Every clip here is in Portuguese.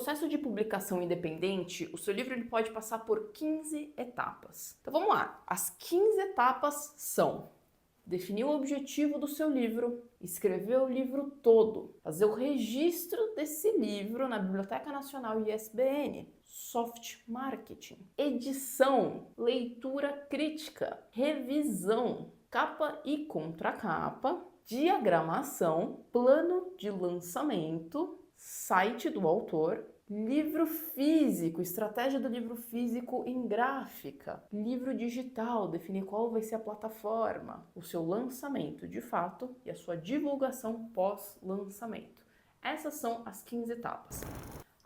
processo de publicação independente, o seu livro ele pode passar por 15 etapas. Então vamos lá. As 15 etapas são: definir o objetivo do seu livro, escrever o livro todo, fazer o registro desse livro na Biblioteca Nacional e ISBN, soft marketing, edição, leitura crítica, revisão, capa e contracapa, diagramação, plano de lançamento, site do autor, livro físico, estratégia do livro físico em gráfica, livro digital, definir qual vai ser a plataforma, o seu lançamento de fato e a sua divulgação pós-lançamento. Essas são as 15 etapas.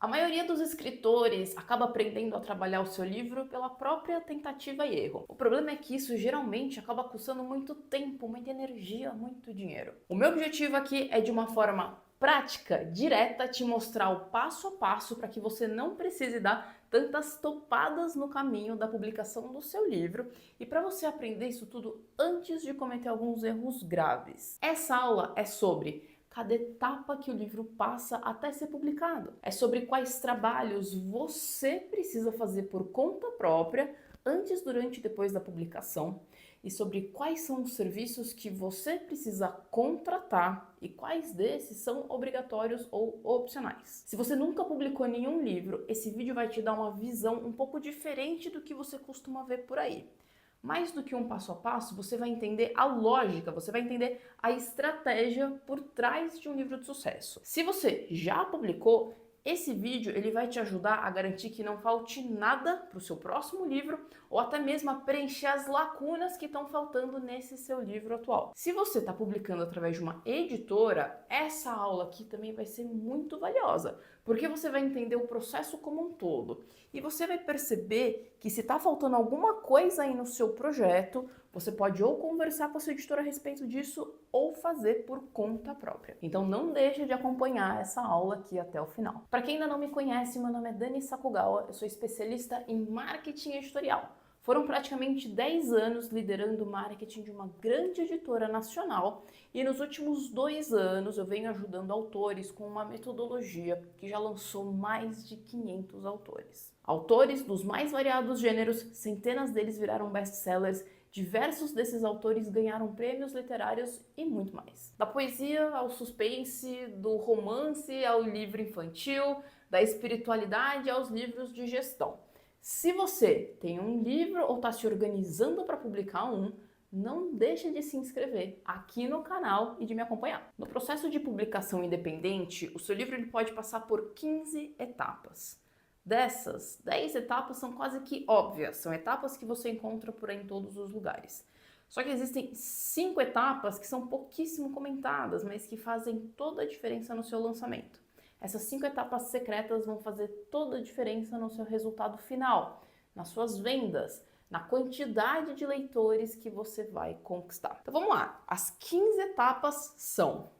A maioria dos escritores acaba aprendendo a trabalhar o seu livro pela própria tentativa e erro. O problema é que isso geralmente acaba custando muito tempo, muita energia, muito dinheiro. O meu objetivo aqui é de uma forma prática, direta, te mostrar o passo a passo para que você não precise dar tantas topadas no caminho da publicação do seu livro e para você aprender isso tudo antes de cometer alguns erros graves. Essa aula é sobre cada etapa que o livro passa até ser publicado. É sobre quais trabalhos você precisa fazer por conta própria antes, durante e depois da publicação e sobre quais são os serviços que você precisa contratar e quais desses são obrigatórios ou opcionais. Se você nunca publicou nenhum livro, esse vídeo vai te dar uma visão um pouco diferente do que você costuma ver por aí. Mais do que um passo a passo, você vai entender a lógica, você vai entender a estratégia por trás de um livro de sucesso. Se você já publicou, esse vídeo ele vai te ajudar a garantir que não falte nada para o seu próximo livro ou até mesmo a preencher as lacunas que estão faltando nesse seu livro atual. Se você está publicando através de uma editora, essa aula aqui também vai ser muito valiosa, porque você vai entender o processo como um todo e você vai perceber que se está faltando alguma coisa aí no seu projeto, você pode ou conversar com a sua editora a respeito disso ou fazer por conta própria. Então não deixe de acompanhar essa aula aqui até o final. Para quem ainda não me conhece, meu nome é Dani Sakugawa, eu sou especialista em marketing editorial. Foram praticamente 10 anos liderando o marketing de uma grande editora nacional e nos últimos 2 anos eu venho ajudando autores com uma metodologia que já lançou mais de 500 autores. Autores dos mais variados gêneros, centenas deles viraram best-sellers, diversos desses autores ganharam prêmios literários e muito mais. Da poesia ao suspense, do romance ao livro infantil, da espiritualidade aos livros de gestão. Se você tem um livro ou está se organizando para publicar um, não deixe de se inscrever aqui no canal e de me acompanhar. No processo de publicação independente, o seu livro ele pode passar por 15 etapas. Dessas, 10 etapas são quase que óbvias, são etapas que você encontra por aí em todos os lugares. Só que existem 5 etapas que são pouquíssimo comentadas, mas que fazem toda a diferença no seu lançamento. Essas 5 etapas secretas vão fazer toda a diferença no seu resultado final, nas suas vendas, na quantidade de leitores que você vai conquistar. Então vamos lá, as 15 etapas são: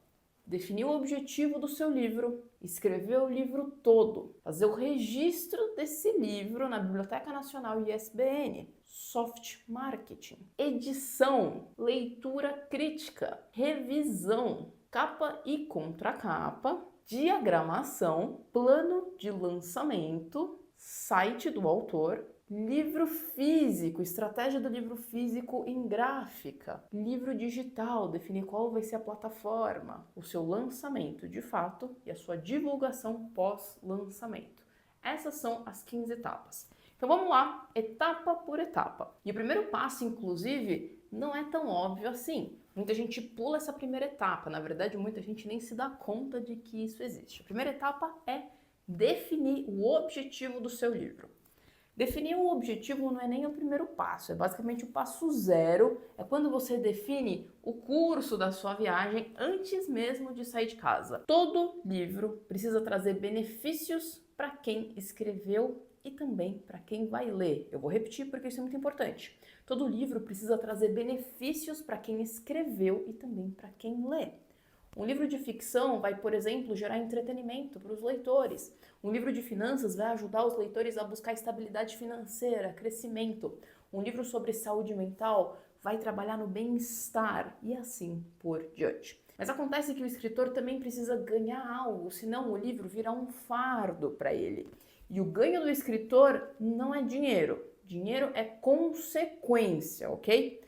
definir o objetivo do seu livro, escrever o livro todo, fazer o registro desse livro na Biblioteca Nacional e ISBN, soft marketing, edição, leitura crítica, revisão, capa e contracapa, diagramação, plano de lançamento, site do autor, livro físico, estratégia do livro físico em gráfica, livro digital, definir qual vai ser a plataforma, o seu lançamento de fato e a sua divulgação pós-lançamento. Essas são as 15 etapas. Então vamos lá, etapa por etapa. E o primeiro passo, inclusive, não é tão óbvio assim. Muita gente pula essa primeira etapa, na verdade muita gente nem se dá conta de que isso existe. A primeira etapa é definir o objetivo do seu livro. Definir o objetivo não é nem o primeiro passo, é basicamente o passo 0, é quando você define o curso da sua viagem antes mesmo de sair de casa. Todo livro precisa trazer benefícios para quem escreveu e também para quem vai ler. Eu vou repetir porque isso é muito importante. Todo livro precisa trazer benefícios para quem escreveu e também para quem lê. Um livro de ficção vai, por exemplo, gerar entretenimento para os leitores. Um livro de finanças vai ajudar os leitores a buscar estabilidade financeira, crescimento. Um livro sobre saúde mental vai trabalhar no bem-estar e assim por diante. Mas acontece que o escritor também precisa ganhar algo, senão o livro vira um fardo para ele. E o ganho do escritor não é dinheiro. Dinheiro é consequência, ok?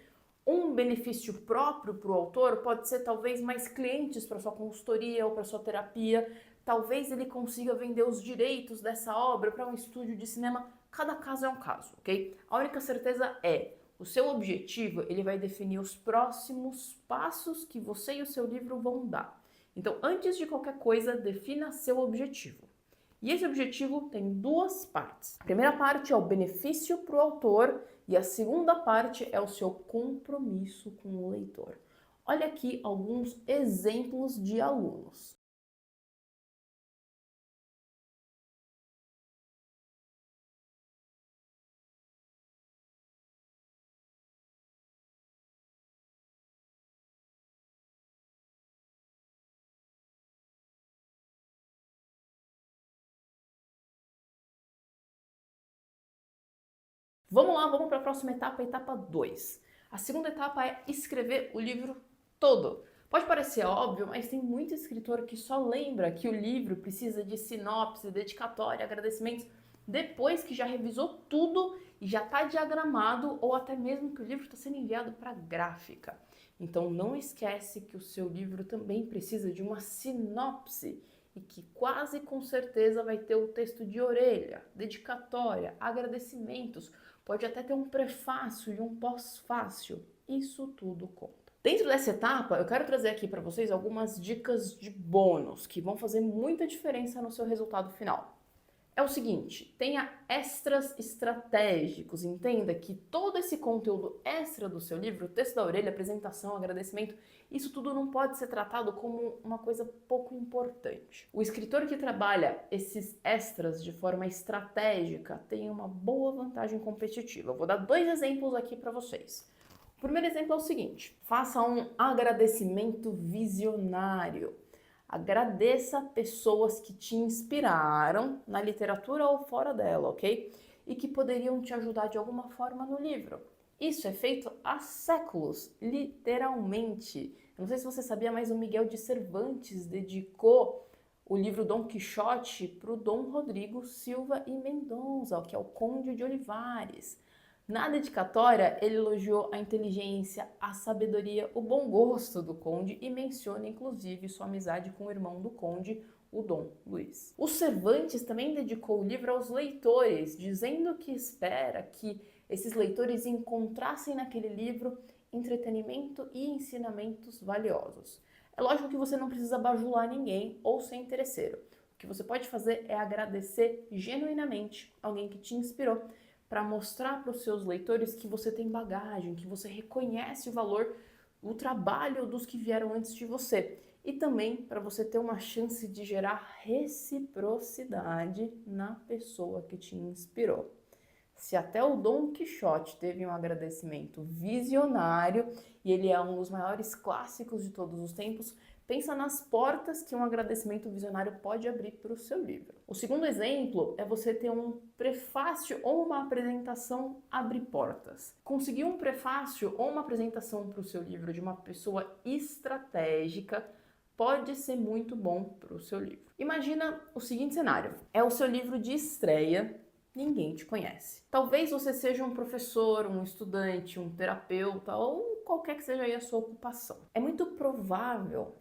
Um benefício próprio para o autor pode ser talvez mais clientes para sua consultoria ou para sua terapia. Talvez ele consiga vender os direitos dessa obra para um estúdio de cinema. Cada caso é um caso, ok? A única certeza é, o seu objetivo, ele vai definir os próximos passos que você e o seu livro vão dar. Então, antes de qualquer coisa, defina seu objetivo. E esse objetivo tem duas partes. A primeira parte é o benefício para o autor e a segunda parte é o seu compromisso com o leitor. Olha aqui alguns exemplos de alunos. Vamos lá, vamos para a próxima etapa, a etapa 2. A segunda etapa é escrever o livro todo. Pode parecer óbvio, mas tem muito escritor que só lembra que o livro precisa de sinopse, dedicatória, agradecimentos, depois que já revisou tudo e já está diagramado ou até mesmo que o livro está sendo enviado para a gráfica. Então não esquece que o seu livro também precisa de uma sinopse e que quase com certeza vai ter o texto de orelha, dedicatória, agradecimentos, pode até ter um prefácio e um pós-fácil. Isso tudo conta. Dentro dessa etapa, eu quero trazer aqui para vocês algumas dicas de bônus que vão fazer muita diferença no seu resultado final. É o seguinte, tenha extras estratégicos, entenda que todo esse conteúdo extra do seu livro, texto da orelha, apresentação, agradecimento, isso tudo não pode ser tratado como uma coisa pouco importante. O escritor que trabalha esses extras de forma estratégica tem uma boa vantagem competitiva. Eu vou dar 2 exemplos aqui para vocês. O primeiro exemplo é o seguinte, faça um agradecimento visionário. Agradeça pessoas que te inspiraram na literatura ou fora dela, ok? E que poderiam te ajudar de alguma forma no livro. Isso é feito há séculos, literalmente. Eu não sei se você sabia, mas o Miguel de Cervantes dedicou o livro Dom Quixote para o Dom Rodrigo Silva e Mendonça, que é o Conde de Olivares. Na dedicatória, ele elogiou a inteligência, a sabedoria, o bom gosto do conde e menciona inclusive sua amizade com o irmão do conde, o Dom Luiz. O Cervantes também dedicou o livro aos leitores, dizendo que espera que esses leitores encontrassem naquele livro entretenimento e ensinamentos valiosos. É lógico que você não precisa bajular ninguém ou ser interesseiro. O que você pode fazer é agradecer genuinamente alguém que te inspirou, para mostrar para os seus leitores que você tem bagagem, que você reconhece o valor, o trabalho dos que vieram antes de você. E também para você ter uma chance de gerar reciprocidade na pessoa que te inspirou. Se até o Dom Quixote teve um agradecimento visionário e ele é um dos maiores clássicos de todos os tempos, pensa nas portas que um agradecimento visionário pode abrir para o seu livro. O segundo exemplo é você ter um prefácio ou uma apresentação abre portas. Conseguir um prefácio ou uma apresentação para o seu livro de uma pessoa estratégica pode ser muito bom para o seu livro. Imagina o seguinte cenário, é o seu livro de estreia, ninguém te conhece. Talvez você seja um professor, um estudante, um terapeuta ou qualquer que seja aí a sua ocupação. É muito provável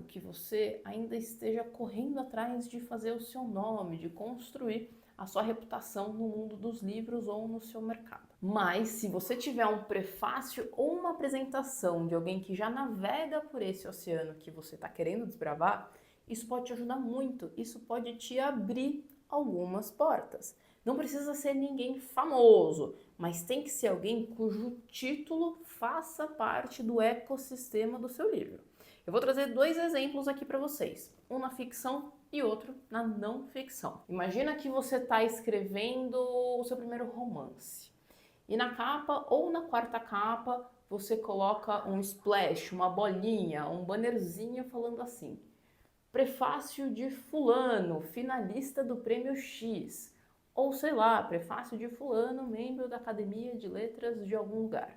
que você ainda esteja correndo atrás de fazer o seu nome, de construir a sua reputação no mundo dos livros ou no seu mercado. Mas se você tiver um prefácio ou uma apresentação de alguém que já navega por esse oceano que você está querendo desbravar, isso pode te ajudar muito, isso pode te abrir algumas portas. Não precisa ser ninguém famoso, mas tem que ser alguém cujo título faça parte do ecossistema do seu livro. Eu vou trazer 2 exemplos aqui para vocês, um na ficção e outro na não ficção. Imagina que você está escrevendo o seu primeiro romance e na capa ou na quarta capa você coloca um splash, uma bolinha, um bannerzinho falando assim: prefácio de fulano, finalista do prêmio X. Ou sei lá, prefácio de fulano, membro da Academia de Letras de algum lugar.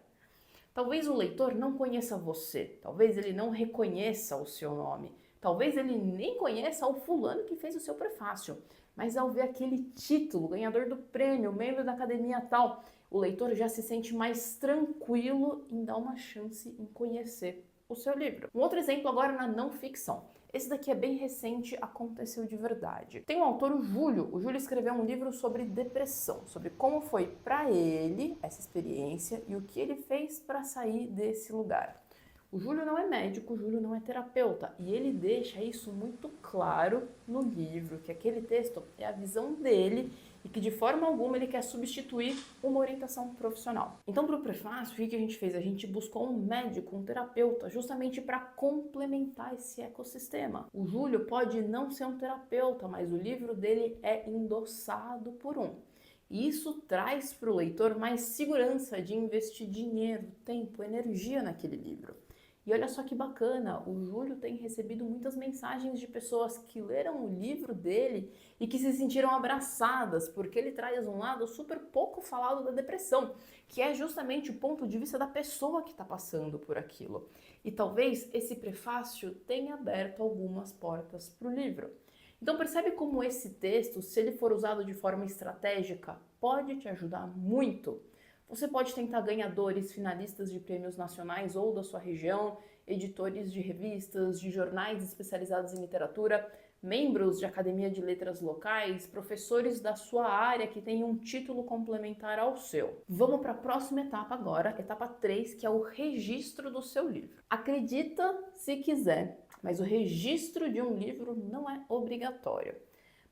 Talvez o leitor não conheça você, talvez ele não reconheça o seu nome, talvez ele nem conheça o fulano que fez o seu prefácio, mas ao ver aquele título, ganhador do prêmio, membro da academia tal, o leitor já se sente mais tranquilo em dar uma chance em conhecer o seu livro. Um outro exemplo agora na não ficção. Esse daqui é bem recente, aconteceu de verdade. Tem um autor, o Júlio. O Júlio escreveu um livro sobre depressão, sobre como foi para ele essa experiência e o que ele fez para sair desse lugar. O Júlio não é médico, o Júlio não é terapeuta, e ele deixa isso muito claro no livro, que aquele texto é a visão dele e que de forma alguma ele quer substituir uma orientação profissional. Então, para o prefácio, o que a gente fez? A gente buscou um médico, um terapeuta, justamente para complementar esse ecossistema. O Júlio pode não ser um terapeuta, mas o livro dele é endossado por um. E isso traz para o leitor mais segurança de investir dinheiro, tempo, energia naquele livro. E olha só que bacana, o Júlio tem recebido muitas mensagens de pessoas que leram o livro dele e que se sentiram abraçadas, porque ele traz um lado super pouco falado da depressão, que é justamente o ponto de vista da pessoa que está passando por aquilo. E talvez esse prefácio tenha aberto algumas portas para o livro. Então percebe como esse texto, se ele for usado de forma estratégica, pode te ajudar muito. Você pode tentar ganhadores, finalistas de prêmios nacionais ou da sua região, editores de revistas, de jornais especializados em literatura, membros de academia de letras locais, professores da sua área que têm um título complementar ao seu. Vamos para a próxima etapa agora, etapa 3, que é o registro do seu livro. Acredita se quiser, mas o registro de um livro não é obrigatório.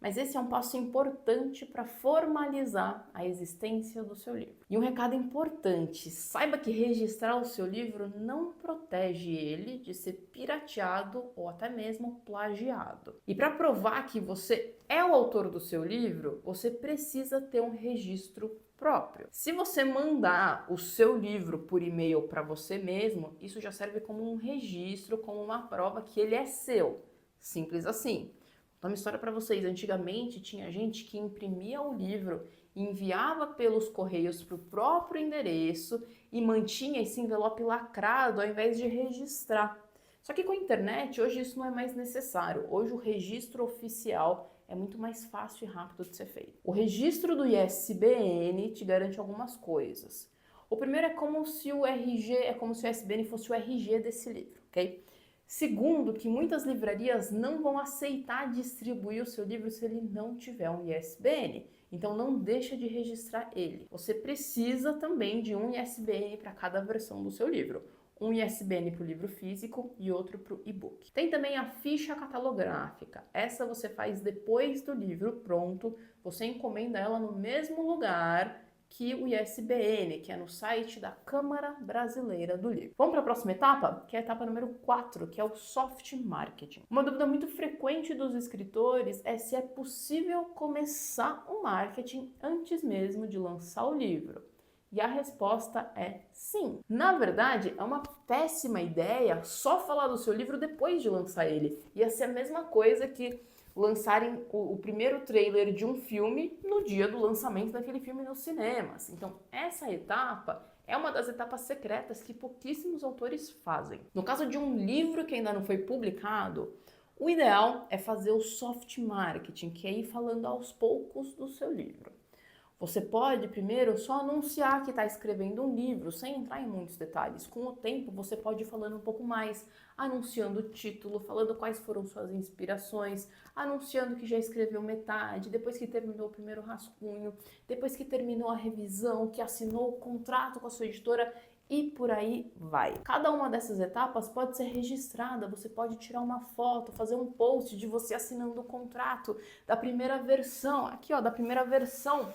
Mas esse é um passo importante para formalizar a existência do seu livro. E um recado importante, saiba que registrar o seu livro não protege ele de ser pirateado ou até mesmo plagiado. E para provar que você é o autor do seu livro, você precisa ter um registro próprio. Se você mandar o seu livro por e-mail para você mesmo, isso já serve como um registro, como uma prova que ele é seu. Simples assim. Uma história para vocês, antigamente tinha gente que imprimia o livro, enviava pelos correios para o próprio endereço e mantinha esse envelope lacrado ao invés de registrar. Só que com a internet, hoje isso não é mais necessário. Hoje o registro oficial é muito mais fácil e rápido de ser feito. O registro do ISBN te garante algumas coisas. O primeiro é como se o ISBN fosse o RG desse livro, ok? Segundo, que muitas livrarias não vão aceitar distribuir o seu livro se ele não tiver um ISBN. Então não deixa de registrar ele. Você precisa também de um ISBN para cada versão do seu livro. Um ISBN para o livro físico e outro para o e-book. Tem também a ficha catalográfica. Essa você faz depois do livro pronto. Você encomenda ela no mesmo lugar que o ISBN, que é no site da Câmara Brasileira do Livro. Vamos para a próxima etapa, que é a etapa número 4, que é o soft marketing. Uma dúvida muito frequente dos escritores é se é possível começar o marketing antes mesmo de lançar o livro. E a resposta é sim. Na verdade, é uma péssima ideia só falar do seu livro depois de lançar ele. Ia ser a mesma coisa que lançarem o primeiro trailer de um filme no dia do lançamento daquele filme nos cinemas. Então, essa etapa é uma das etapas secretas que pouquíssimos autores fazem. No caso de um livro que ainda não foi publicado, o ideal é fazer o soft marketing, que é ir falando aos poucos do seu livro. Você pode primeiro só anunciar que está escrevendo um livro, sem entrar em muitos detalhes. Com o tempo, você pode ir falando um pouco mais, anunciando o título, falando quais foram suas inspirações, anunciando que já escreveu metade, depois que terminou o primeiro rascunho, depois que terminou a revisão, que assinou o contrato com a sua editora e por aí vai. Cada uma dessas etapas pode ser registrada, você pode tirar uma foto, fazer um post de você assinando o contrato da primeira versão, aqui ó, da primeira versão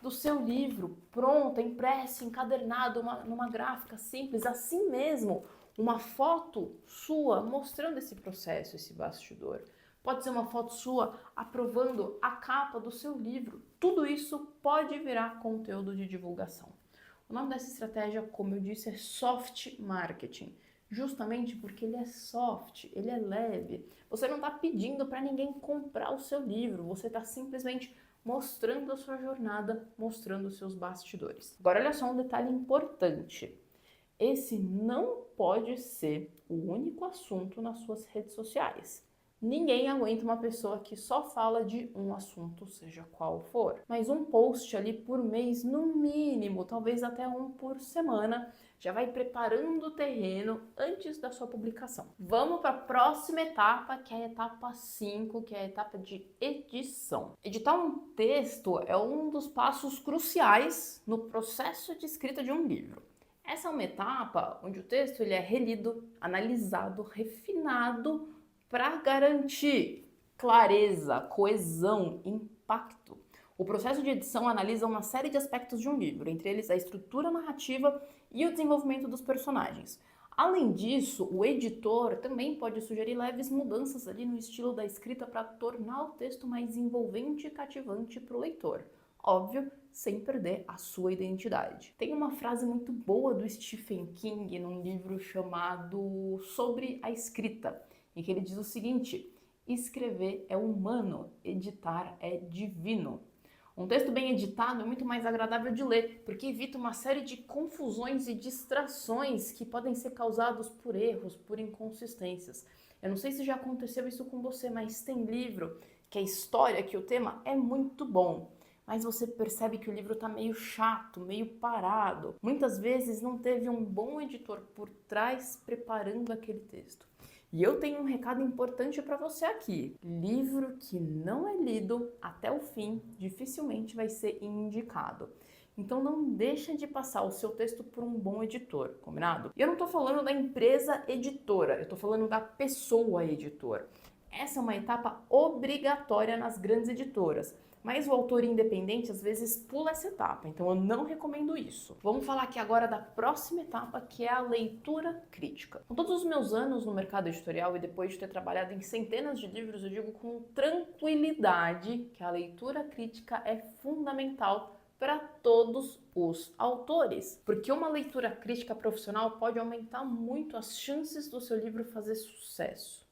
do seu livro, pronta, impressa, encadernado, numa gráfica simples, assim mesmo, uma foto sua mostrando esse processo, esse bastidor. Pode ser uma foto sua aprovando a capa do seu livro. Tudo isso pode virar conteúdo de divulgação. O nome dessa estratégia, como eu disse, é soft marketing. Justamente porque ele é soft, ele é leve. Você não está pedindo para ninguém comprar o seu livro, você está simplesmente mostrando a sua jornada, mostrando os seus bastidores. Agora olha só um detalhe importante. Esse não pode ser o único assunto nas suas redes sociais. Ninguém aguenta uma pessoa que só fala de um assunto, seja qual for. Mas um post ali por mês, no mínimo, talvez até um por semana, já vai preparando o terreno antes da sua publicação. Vamos para a próxima etapa, que é a etapa 5, que é a etapa de edição. Editar um texto é um dos passos cruciais no processo de escrita de um livro. Essa é uma etapa onde o texto ele é relido, analisado, refinado para garantir clareza, coesão, impacto. O processo de edição analisa uma série de aspectos de um livro, entre eles a estrutura narrativa e o desenvolvimento dos personagens. Além disso, o editor também pode sugerir leves mudanças ali no estilo da escrita para tornar o texto mais envolvente e cativante para o leitor. Óbvio, sem perder a sua identidade. Tem uma frase muito boa do Stephen King num livro chamado Sobre a Escrita, em que ele diz o seguinte: escrever é humano, editar é divino. Um texto bem editado é muito mais agradável de ler, porque evita uma série de confusões e distrações que podem ser causados por erros, por inconsistências. Eu não sei se já aconteceu isso com você, mas tem livro que a história, que o tema é muito bom, mas você percebe que o livro está meio chato, meio parado. Muitas vezes não teve um bom editor por trás preparando aquele texto. E eu tenho um recado importante para você aqui. Livro que não é lido até o fim dificilmente vai ser indicado. Então não deixa de passar o seu texto por um bom editor, combinado? E eu não estou falando da empresa editora, eu estou falando da pessoa editor. Essa é uma etapa obrigatória nas grandes editoras. Mas o autor independente às vezes pula essa etapa, então eu não recomendo isso. Vamos falar aqui agora da próxima etapa, que é a leitura crítica. Com todos os meus anos no mercado editorial e depois de ter trabalhado em centenas de livros, eu digo com tranquilidade que a leitura crítica é fundamental para todos os autores, porque uma leitura crítica profissional pode aumentar muito as chances do seu livro fazer sucesso.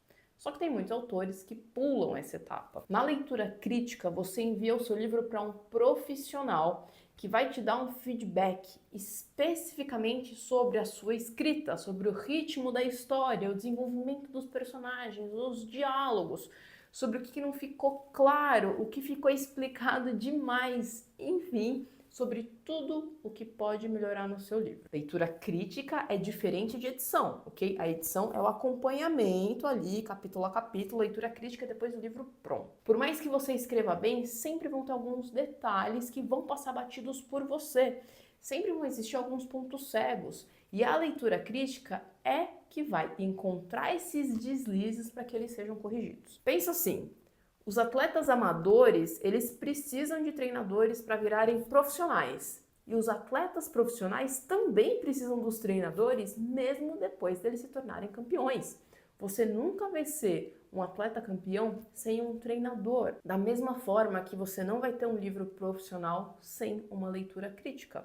Só que tem muitos autores que pulam essa etapa. Na leitura crítica, você envia o seu livro para um profissional que vai te dar um feedback especificamente sobre a sua escrita, sobre o ritmo da história, o desenvolvimento dos personagens, os diálogos, sobre o que não ficou claro, o que ficou explicado demais, enfim, sobre tudo o que pode melhorar no seu livro. Leitura crítica é diferente de edição, ok? A edição é o acompanhamento ali, capítulo a capítulo, leitura crítica é depois do livro pronto. Por mais que você escreva bem, sempre vão ter alguns detalhes que vão passar batidos por você. Sempre vão existir alguns pontos cegos. E a leitura crítica é que vai encontrar esses deslizes para que eles sejam corrigidos. Pensa assim: os atletas amadores, eles precisam de treinadores para virarem profissionais. E os atletas profissionais também precisam dos treinadores, mesmo depois deles se tornarem campeões. Você nunca vai ser um atleta campeão sem um treinador. Da mesma forma que você não vai ter um livro profissional sem uma leitura crítica.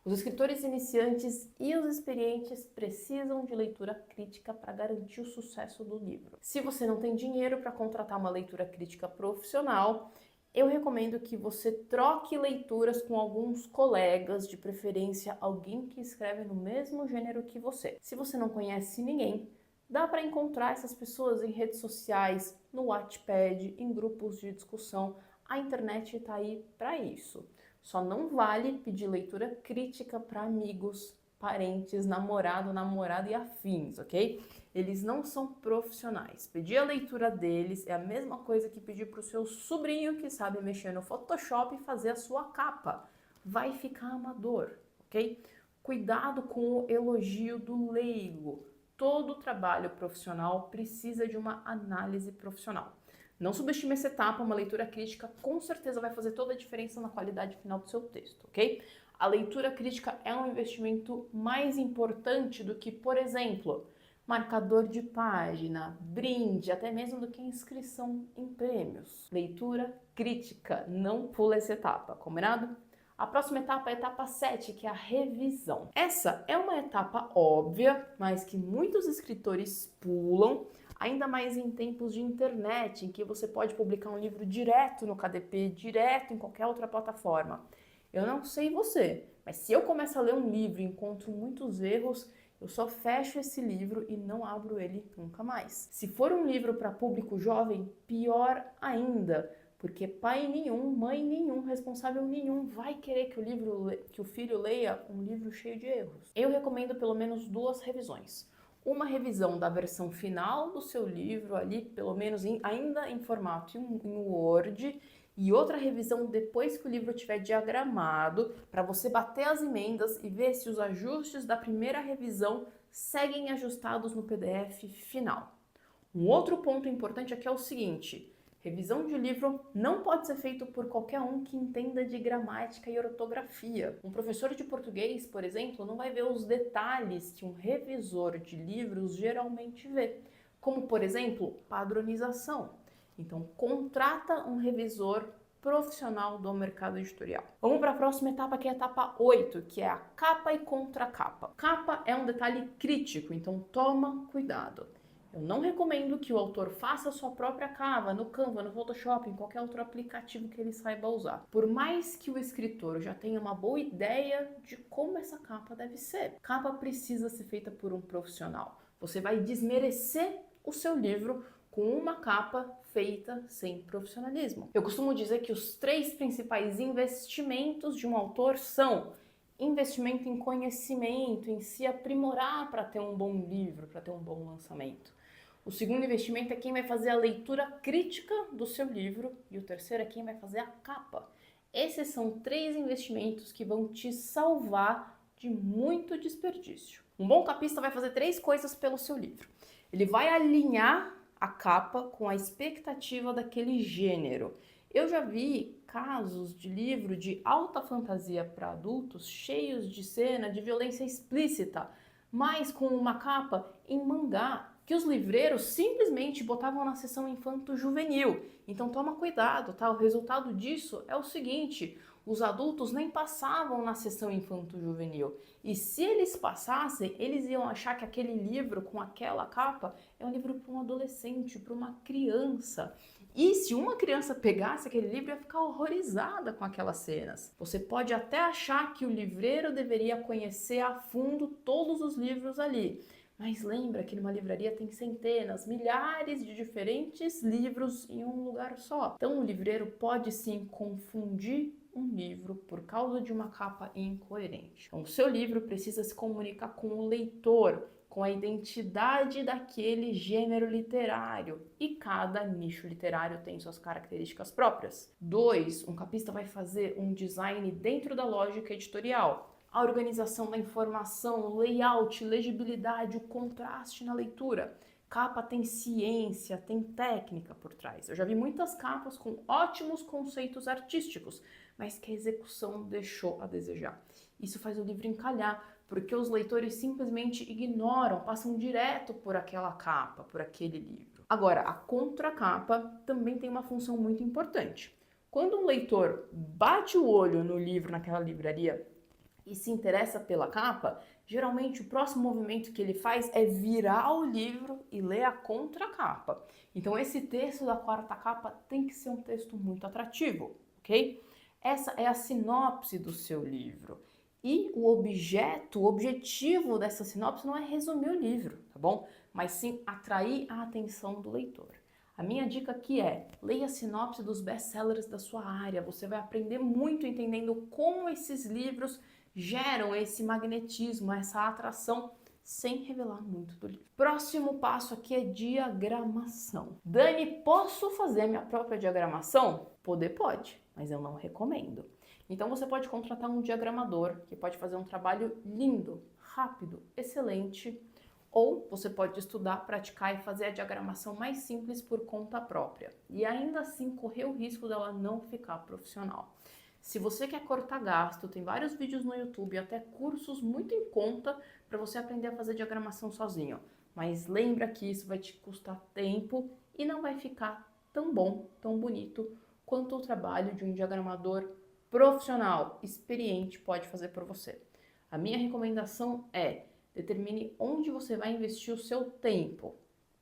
Os escritores iniciantes e os experientes precisam de leitura crítica para garantir o sucesso do livro. Se você não tem dinheiro para contratar uma leitura crítica profissional, eu recomendo que você troque leituras com alguns colegas, de preferência alguém que escreve no mesmo gênero que você. Se você não conhece ninguém, dá para encontrar essas pessoas em redes sociais, no Wattpad, em grupos de discussão. A internet está aí para isso. Só não vale pedir leitura crítica para amigos, parentes, namorado, namorada e afins, ok? Eles não são profissionais. Pedir a leitura deles é a mesma coisa que pedir para o seu sobrinho que sabe mexer no Photoshop e fazer a sua capa. Vai ficar amador, ok? Cuidado com o elogio do leigo. Todo trabalho profissional precisa de uma análise profissional. Não subestime essa etapa, uma leitura crítica com certeza vai fazer toda a diferença na qualidade final do seu texto, ok? A leitura crítica é um investimento mais importante do que, por exemplo, marcador de página, brinde, até mesmo do que inscrição em prêmios. Leitura crítica, não pula essa etapa, combinado? A próxima etapa é a etapa 7, que é a revisão. Essa é uma etapa óbvia, mas que muitos escritores pulam, ainda mais em tempos de internet, em que você pode publicar um livro direto no KDP, direto em qualquer outra plataforma. Eu não sei você, mas se eu começo a ler um livro e encontro muitos erros, eu só fecho esse livro e não abro ele nunca mais. Se for um livro para público jovem, pior ainda, porque pai nenhum, mãe nenhum, responsável nenhum vai querer que o filho leia um livro cheio de erros. Eu recomendo pelo menos 2 revisões. Uma revisão da versão final do seu livro, ali, pelo menos ainda em formato em Word, e outra revisão depois que o livro estiver diagramado, para você bater as emendas e ver se os ajustes da primeira revisão seguem ajustados no PDF final. Um outro ponto importante aqui é o seguinte: revisão de livro não pode ser feito por qualquer um que entenda de gramática e ortografia. Um professor de português, por exemplo, não vai ver os detalhes que um revisor de livros geralmente vê, como, por exemplo, padronização. Então, contrata um revisor profissional do mercado editorial. Vamos para a próxima etapa, que é a etapa 8, que é a capa e contracapa. Capa é um detalhe crítico, então toma cuidado. Eu não recomendo que o autor faça a sua própria capa no Canva, no Photoshop, em qualquer outro aplicativo que ele saiba usar. Por mais que o escritor já tenha uma boa ideia de como essa capa deve ser, capa precisa ser feita por um profissional. Você vai desmerecer o seu livro com uma capa feita sem profissionalismo. Eu costumo dizer que os 3 principais investimentos de um autor são investimento em conhecimento, em se aprimorar para ter um bom livro, para ter um bom lançamento. O segundo investimento é quem vai fazer a leitura crítica do seu livro e o terceiro é quem vai fazer a capa. Esses são 3 investimentos que vão te salvar de muito desperdício. Um bom capista vai fazer 3 coisas pelo seu livro. Ele vai alinhar a capa com a expectativa daquele gênero. Eu já vi casos de livro de alta fantasia para adultos cheios de cena de violência explícita, mas com uma capa em mangá, que os livreiros simplesmente botavam na seção infanto-juvenil. Então toma cuidado, tá? O resultado disso é o seguinte: os adultos nem passavam na seção infanto-juvenil. E se eles passassem, eles iam achar que aquele livro com aquela capa é um livro para um adolescente, para uma criança. E se uma criança pegasse aquele livro, ia ficar horrorizada com aquelas cenas. Você pode até achar que o livreiro deveria conhecer a fundo todos os livros ali. Mas lembra que numa livraria tem centenas, milhares de diferentes livros em um lugar só. Então o livreiro pode sim confundir um livro por causa de uma capa incoerente. Então o seu livro precisa se comunicar com o leitor, com a identidade daquele gênero literário, e cada nicho literário tem suas características próprias. 2, um capista vai fazer um design dentro da lógica editorial. A organização da informação, o layout, legibilidade, o contraste na leitura. Capa tem ciência, tem técnica por trás. Eu já vi muitas capas com ótimos conceitos artísticos, mas que a execução deixou a desejar. Isso faz o livro encalhar, porque os leitores simplesmente ignoram, passam direto por aquela capa, por aquele livro. Agora, a contracapa também tem uma função muito importante. Quando um leitor bate o olho no livro naquela livraria e se interessa pela capa, geralmente o próximo movimento que ele faz é virar o livro e ler a contracapa. Então esse texto da quarta capa tem que ser um texto muito atrativo, ok? Essa é a sinopse do seu livro. E o objetivo dessa sinopse não é resumir o livro, tá bom? Mas sim atrair a atenção do leitor. A minha dica aqui é: leia a sinopse dos best-sellers da sua área. Você vai aprender muito entendendo como esses livros geram esse magnetismo, essa atração, sem revelar muito do livro. Próximo passo aqui é diagramação. Dani, posso fazer a minha própria diagramação? Poder pode, mas eu não recomendo. Então você pode contratar um diagramador que pode fazer um trabalho lindo, rápido, excelente, ou você pode estudar, praticar e fazer a diagramação mais simples por conta própria. E ainda assim correr o risco dela não ficar profissional. Se você quer cortar gasto, tem vários vídeos no YouTube e até cursos muito em conta para você aprender a fazer diagramação sozinho. Mas lembra que isso vai te custar tempo e não vai ficar tão bom, tão bonito, quanto o trabalho de um diagramador profissional, experiente, pode fazer por você. A minha recomendação é: determine onde você vai investir o seu tempo.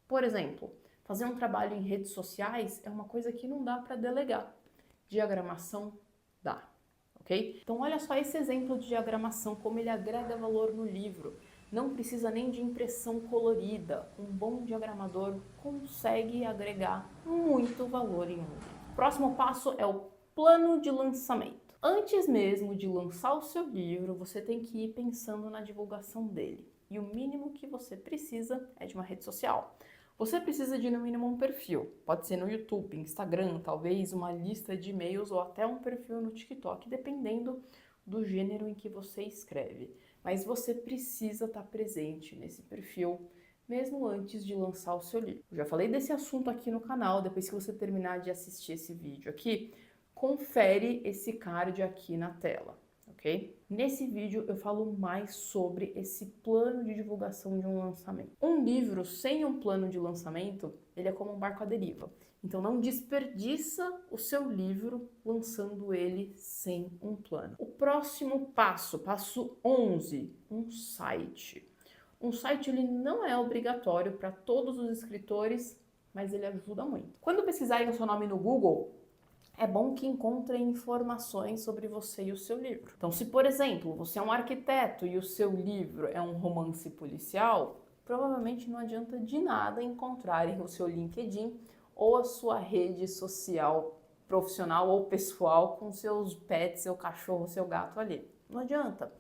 Por exemplo, fazer um trabalho em redes sociais é uma coisa que não dá para delegar. Diagramação dá, ok? Então olha só esse exemplo de diagramação, como ele agrega valor no livro. Não precisa nem de impressão colorida. Um bom diagramador consegue agregar muito valor em um livro. Próximo passo é o plano de lançamento. Antes mesmo de lançar o seu livro, você tem que ir pensando na divulgação dele. E o mínimo que você precisa é de uma rede social. Você precisa de no mínimo um perfil. Pode ser no YouTube, Instagram, talvez uma lista de e-mails ou até um perfil no TikTok, dependendo do gênero em que você escreve. Mas você precisa estar presente nesse perfil mesmo antes de lançar o seu livro. Eu já falei desse assunto aqui no canal, depois que você terminar de assistir esse vídeo aqui, confere esse card aqui na tela, ok? Nesse vídeo eu falo mais sobre esse plano de divulgação de um lançamento. Um livro sem um plano de lançamento, ele é como um barco à deriva. Então não desperdiça o seu livro lançando ele sem um plano. O próximo passo, passo 11, um site. Um site ele não é obrigatório para todos os escritores, mas ele ajuda muito. Quando pesquisarem o seu nome no Google, é bom que encontrem informações sobre você e o seu livro. Então, se por exemplo, você é um arquiteto e o seu livro é um romance policial, provavelmente não adianta de nada encontrarem o seu LinkedIn ou a sua rede social profissional ou pessoal com seus pets, seu cachorro, seu gato ali. Não adianta.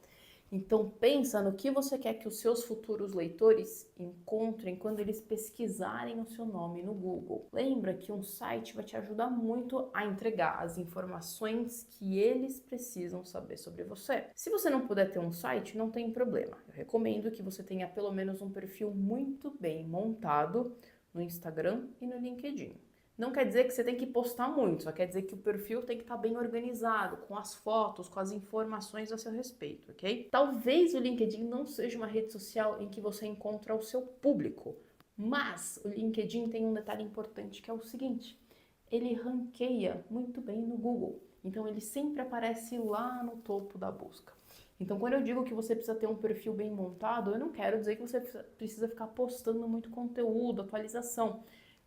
Então pensa no que você quer que os seus futuros leitores encontrem quando eles pesquisarem o seu nome no Google. Lembra que um site vai te ajudar muito a entregar as informações que eles precisam saber sobre você. Se você não puder ter um site, não tem problema. Eu recomendo que você tenha pelo menos um perfil muito bem montado no Instagram e no LinkedIn. Não quer dizer que você tem que postar muito, só quer dizer que o perfil tem que estar bem organizado, com as fotos, com as informações a seu respeito, ok? Talvez o LinkedIn não seja uma rede social em que você encontra o seu público, mas o LinkedIn tem um detalhe importante que é o seguinte, ele ranqueia muito bem no Google, então ele sempre aparece lá no topo da busca. Então, quando eu digo que você precisa ter um perfil bem montado, eu não quero dizer que você precisa ficar postando muito conteúdo, atualização,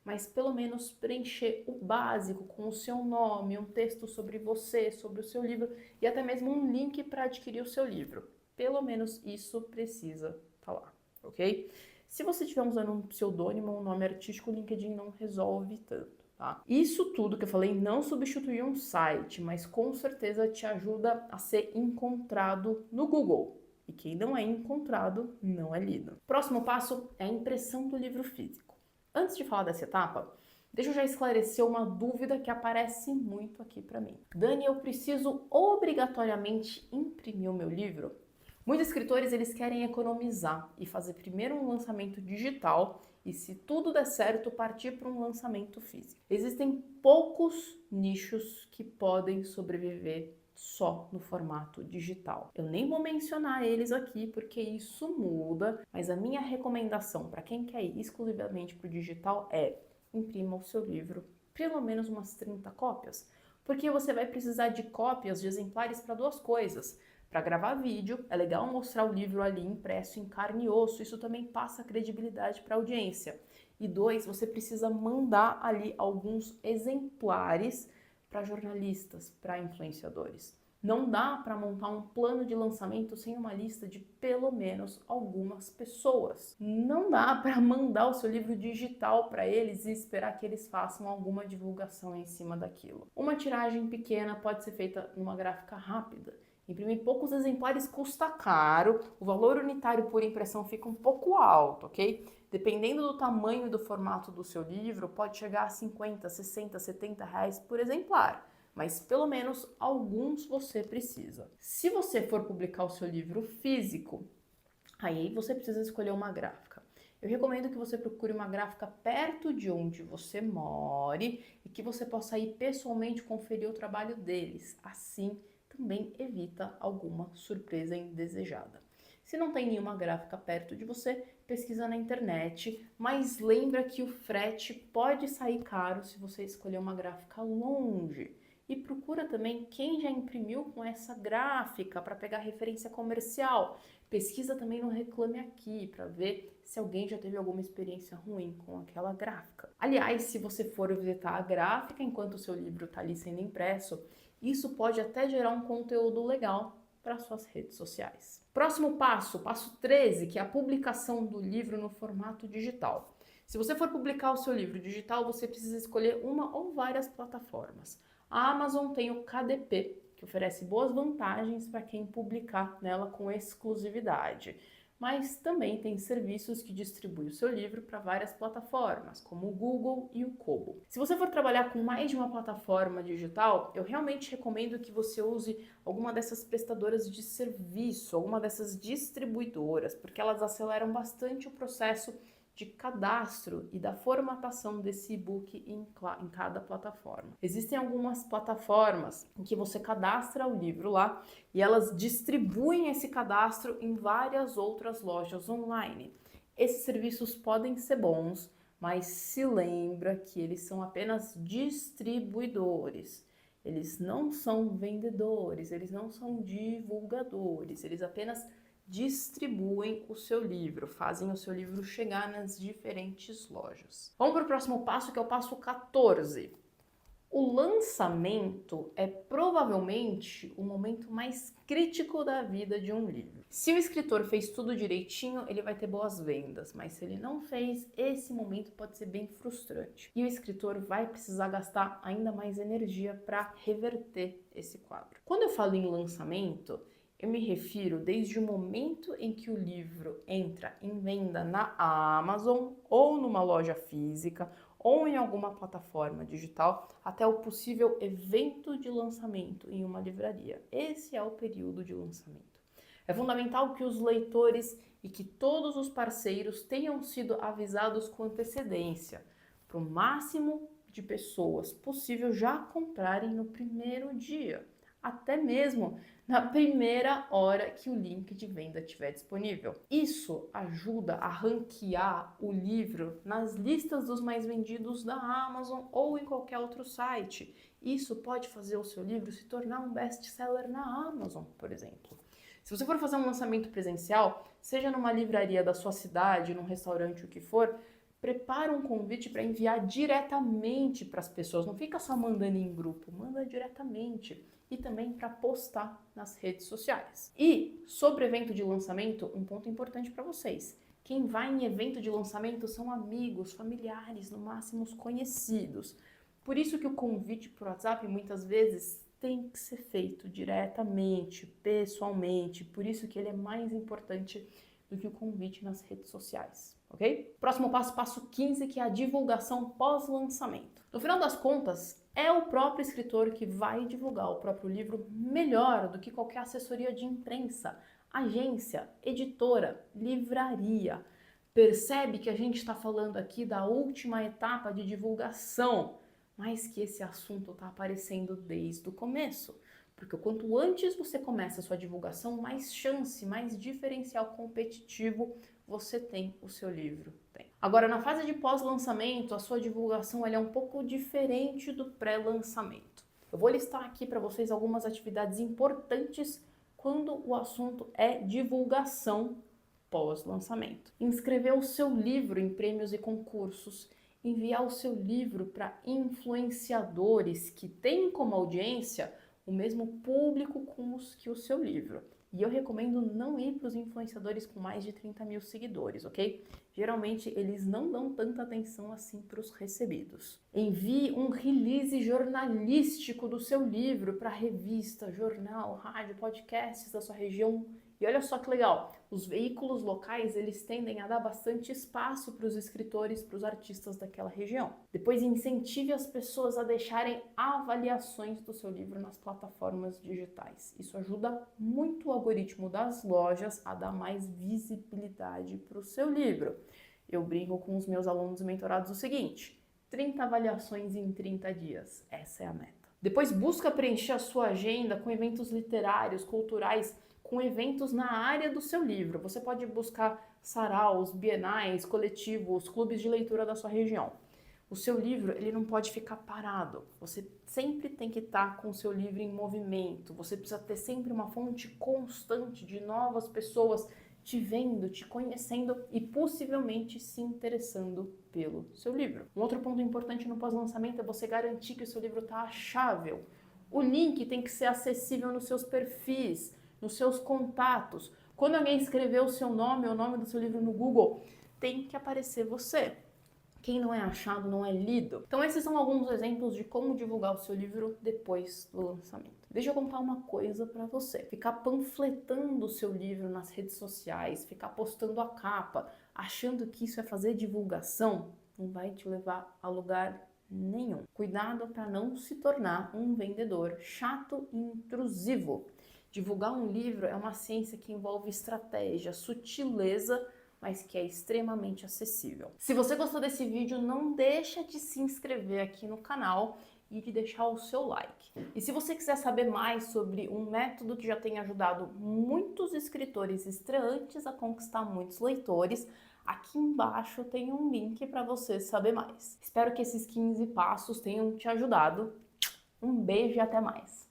mas pelo menos preencher o básico com o seu nome, um texto sobre você, sobre o seu livro e até mesmo um link para adquirir o seu livro. Pelo menos isso precisa estar lá, ok? Se você estiver usando um pseudônimo ou um nome artístico, o LinkedIn não resolve tanto, tá? Isso tudo que eu falei não substitui um site, mas com certeza te ajuda a ser encontrado no Google. E quem não é encontrado, não é lido. Próximo passo é a impressão do livro físico. Antes de falar dessa etapa, deixa eu já esclarecer uma dúvida que aparece muito aqui para mim. Dani, eu preciso obrigatoriamente imprimir o meu livro? Muitos escritores eles querem economizar e fazer primeiro um lançamento digital e, se tudo der certo, partir para um lançamento físico. Existem poucos nichos que podem sobreviver só no formato digital. Eu nem vou mencionar eles aqui porque isso muda, mas a minha recomendação para quem quer ir exclusivamente para o digital é imprima o seu livro, pelo menos umas 30 cópias, porque você vai precisar de cópias de exemplares para duas coisas. Para gravar vídeo, é legal mostrar o livro ali impresso em carne e osso, isso também passa credibilidade para a audiência. E dois, você precisa mandar ali alguns exemplares para jornalistas, para influenciadores. Não dá para montar um plano de lançamento sem uma lista de pelo menos algumas pessoas. Não dá para mandar o seu livro digital para eles e esperar que eles façam alguma divulgação em cima daquilo. Uma tiragem pequena pode ser feita numa gráfica rápida. Imprimir poucos exemplares custa caro, o valor unitário por impressão fica um pouco alto, ok? Dependendo do tamanho e do formato do seu livro, pode chegar a 50, 60, 70 reais por exemplar, mas pelo menos alguns você precisa. Se você for publicar o seu livro físico, aí você precisa escolher uma gráfica. Eu recomendo que você procure uma gráfica perto de onde você more e que você possa ir pessoalmente conferir o trabalho deles. Assim, também evita alguma surpresa indesejada. Se não tem nenhuma gráfica perto de você, pesquisa na internet, mas lembra que o frete pode sair caro se você escolher uma gráfica longe. E procura também quem já imprimiu com essa gráfica para pegar referência comercial. Pesquisa também no Reclame Aqui para ver se alguém já teve alguma experiência ruim com aquela gráfica. Aliás, se você for visitar a gráfica enquanto o seu livro está ali sendo impresso, Isso pode até gerar um conteúdo legal para suas redes sociais. Próximo passo, passo 13, que é a publicação do livro no formato digital. Se você for publicar o seu livro digital, você precisa escolher uma ou várias plataformas. A Amazon tem o KDP, que oferece boas vantagens para quem publicar nela com exclusividade. Mas também tem serviços que distribuem o seu livro para várias plataformas, como o Google e o Kobo. Se você for trabalhar com mais de uma plataforma digital, eu realmente recomendo que você use alguma dessas prestadoras de serviço, alguma dessas distribuidoras, porque elas aceleram bastante o processo de cadastro e da formatação desse e-book em cada plataforma. Existem algumas plataformas em que você cadastra o livro lá e elas distribuem esse cadastro em várias outras lojas online. Esses serviços podem ser bons, mas se lembra que eles são apenas distribuidores. Eles não são vendedores, eles não são divulgadores, eles apenas distribuem o seu livro, fazem o seu livro chegar nas diferentes lojas. Vamos para o próximo passo, que é o passo 14. O lançamento é provavelmente o momento mais crítico da vida de um livro. Se o escritor fez tudo direitinho, ele vai ter boas vendas, mas se ele não fez, esse momento pode ser bem frustrante. E o escritor vai precisar gastar ainda mais energia para reverter esse quadro. Quando eu falo em lançamento, eu me refiro desde o momento em que o livro entra em venda na Amazon ou numa loja física ou em alguma plataforma digital, até o possível evento de lançamento em uma livraria. Esse é o período de lançamento. É fundamental que os leitores e que todos os parceiros tenham sido avisados com antecedência, para o máximo de pessoas possível já comprarem no primeiro dia, até mesmo na primeira hora que o link de venda estiver disponível. Isso ajuda a ranquear o livro nas listas dos mais vendidos da Amazon ou em qualquer outro site. Isso pode fazer o seu livro se tornar um best-seller na Amazon, por exemplo. Se você for fazer um lançamento presencial, seja numa livraria da sua cidade, num restaurante, o que for, prepara um convite para enviar diretamente para as pessoas. Não fica só mandando em grupo, manda diretamente. E também para postar nas redes sociais. E sobre evento de lançamento, um ponto importante para vocês. Quem vai em evento de lançamento são amigos, familiares, no máximo os conhecidos. Por isso que o convite por WhatsApp muitas vezes tem que ser feito diretamente, pessoalmente. Por isso que ele é mais importante do que o convite nas redes sociais, ok? Próximo passo, passo 15, que é a divulgação pós-lançamento. No final das contas, é o próprio escritor que vai divulgar o próprio livro melhor do que qualquer assessoria de imprensa, agência, editora, livraria. Percebe que a gente está falando aqui da última etapa de divulgação, mas que esse assunto está aparecendo desde o começo. Porque quanto antes você começa a sua divulgação, mais chance, mais diferencial competitivo você tem o seu livro. Agora, na fase de pós-lançamento, a sua divulgação é um pouco diferente do pré-lançamento. Eu vou listar aqui para vocês algumas atividades importantes quando o assunto é divulgação pós-lançamento. Inscrever o seu livro em prêmios e concursos, enviar o seu livro para influenciadores que têm como audiência o mesmo público que o seu livro. E eu recomendo não ir para os influenciadores com mais de 30 mil seguidores, ok? Geralmente eles não dão tanta atenção assim para os recebidos. Envie um release jornalístico do seu livro para revista, jornal, rádio, podcasts da sua região. E olha só que legal, os veículos locais, eles tendem a dar bastante espaço para os escritores, para os artistas daquela região. Depois, incentive as pessoas a deixarem avaliações do seu livro nas plataformas digitais. Isso ajuda muito o algoritmo das lojas a dar mais visibilidade para o seu livro. Eu brinco com os meus alunos mentorados o seguinte: 30 avaliações em 30 dias. Essa é a meta. Depois, busca preencher a sua agenda com eventos literários, culturais, com eventos na área do seu livro. Você pode buscar saraus, bienais, coletivos, clubes de leitura da sua região. O seu livro, ele não pode ficar parado. Você sempre tem que estar com o seu livro em movimento. Você precisa ter sempre uma fonte constante de novas pessoas te vendo, te conhecendo e possivelmente se interessando pelo seu livro. Um outro ponto importante no pós-lançamento é você garantir que o seu livro está achável. O link tem que ser acessível nos seus perfis, nos seus contatos. Quando alguém escrever o seu nome ou o nome do seu livro no Google, tem que aparecer você. Quem não é achado não é lido. Então esses são alguns exemplos de como divulgar o seu livro depois do lançamento. Deixa eu contar uma coisa para você. Ficar panfletando o seu livro nas redes sociais, ficar postando a capa, achando que isso é fazer divulgação, não vai te levar a lugar nenhum. Cuidado para não se tornar um vendedor chato e intrusivo. Divulgar um livro é uma ciência que envolve estratégia, sutileza, mas que é extremamente acessível. Se você gostou desse vídeo, não deixa de se inscrever aqui no canal e de deixar o seu like. E se você quiser saber mais sobre um método que já tem ajudado muitos escritores estreantes a conquistar muitos leitores, aqui embaixo tem um link para você saber mais. Espero que esses 15 passos tenham te ajudado. Um beijo e até mais!